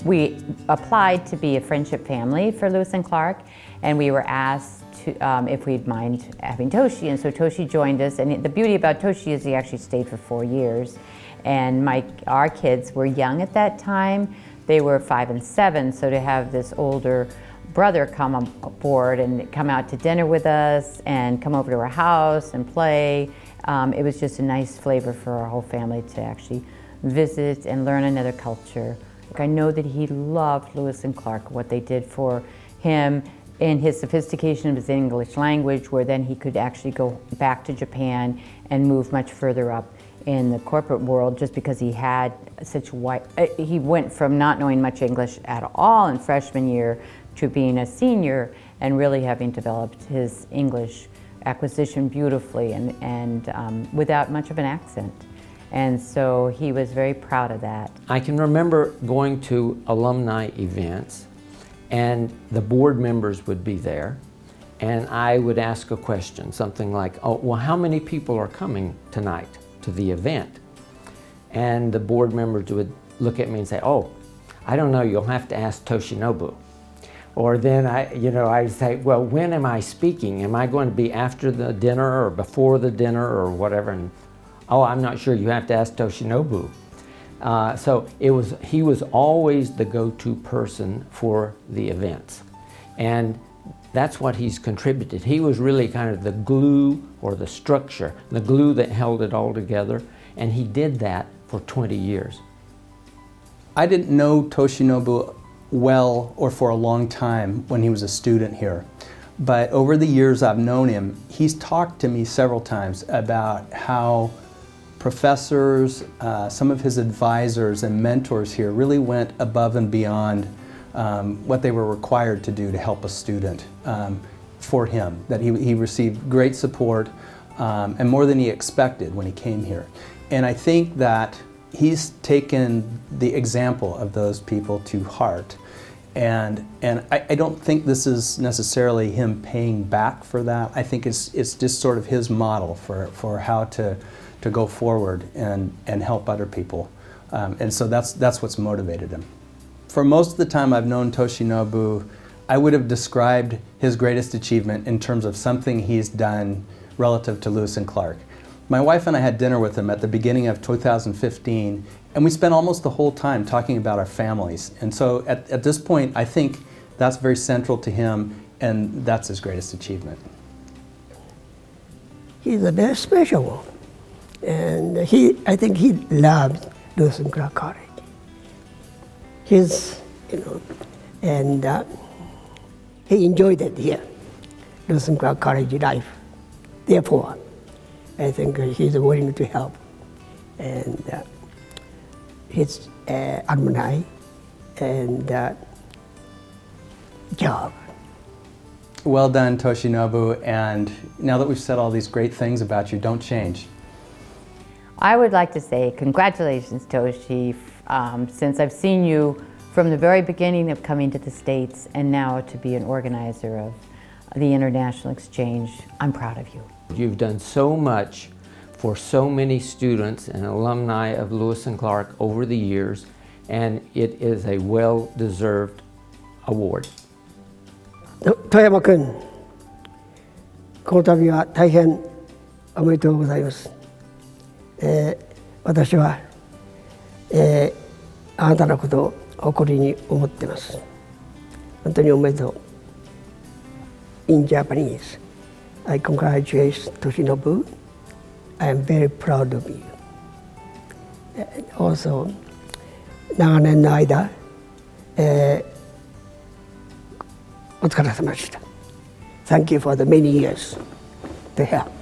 we applied to be a friendship family for Lewis and Clark, and we were asked to, if we'd mind having Toshi, and so Toshi joined us. And the beauty about Toshi is he actually stayed for 4 years, and our kids were young at that time. They were 5 and 7, so to have this older brother come on board and come out to dinner with us and come over to our house and play, it was just a nice flavor for our whole family to actually visit and learn another culture. I know that he loved Lewis and Clark, what they did for him in his sophistication of his English language, where then he could actually go back to Japan and move much further up in the corporate world, just because he had such he went from not knowing much English at all in freshman year to being a senior and really having developed his English acquisition beautifully and without much of an accent. And so he was very proud of that. I can remember going to alumni events, and the board members would be there, and I would ask a question, something like, oh, well, how many people are coming tonight to the event? And the board members would look at me and say, oh, I don't know, you'll have to ask Toshinobu. Or then I'd say, well, when am I speaking? Am I going to be after the dinner or before the dinner or whatever? And, oh, I'm not sure, you have to ask Toshinobu. So he was always the go-to person for the events. And that's what he's contributed. He was really kind of the glue or the structure, the glue that held it all together. And he did that for 20 years. I didn't know Toshinobu well or for a long time when he was a student here. But over the years I've known him, he's talked to me several times about how professors, some of his advisors and mentors here really went above and beyond what they were required to do to help a student for him, that he received great support and more than he expected when he came here. And I think that he's taken the example of those people to heart. And I don't think this is necessarily him paying back for that. I think it's just sort of his model for how to go forward and help other people. And so that's what's motivated him. For most of the time I've known Toshinobu, I would have described his greatest achievement in terms of something he's done relative to Lewis and Clark. My wife and I had dinner with him at the beginning of 2015, and we spent almost the whole time talking about our families. And so at this point, I think that's very central to him, and that's his greatest achievement. He's a very special one. And I think he loved Lewis and Clark College. And he enjoyed it here, Lewis and Clark College life. Therefore, I think he's willing to help. And his alumni and job. Well done, Toshinobu, and now that we've said all these great things about you, don't change. I would like to say congratulations, Toshi, since I've seen you from the very beginning of coming to the States and now to be an organizer of the International Exchange. I'm proud of you. You've done so much for so many students and alumni of Lewis and Clark over the years, and it is a well-deserved award. Toyama君、この度は大変おめでとうございます。私は、あなたのことを誇りに思っています。本当におめでとう。In Japanese, I congratulate Toshinobu. I am very proud of you. And also, 長年の間、お疲れ様でした。Thank you for the many years to help.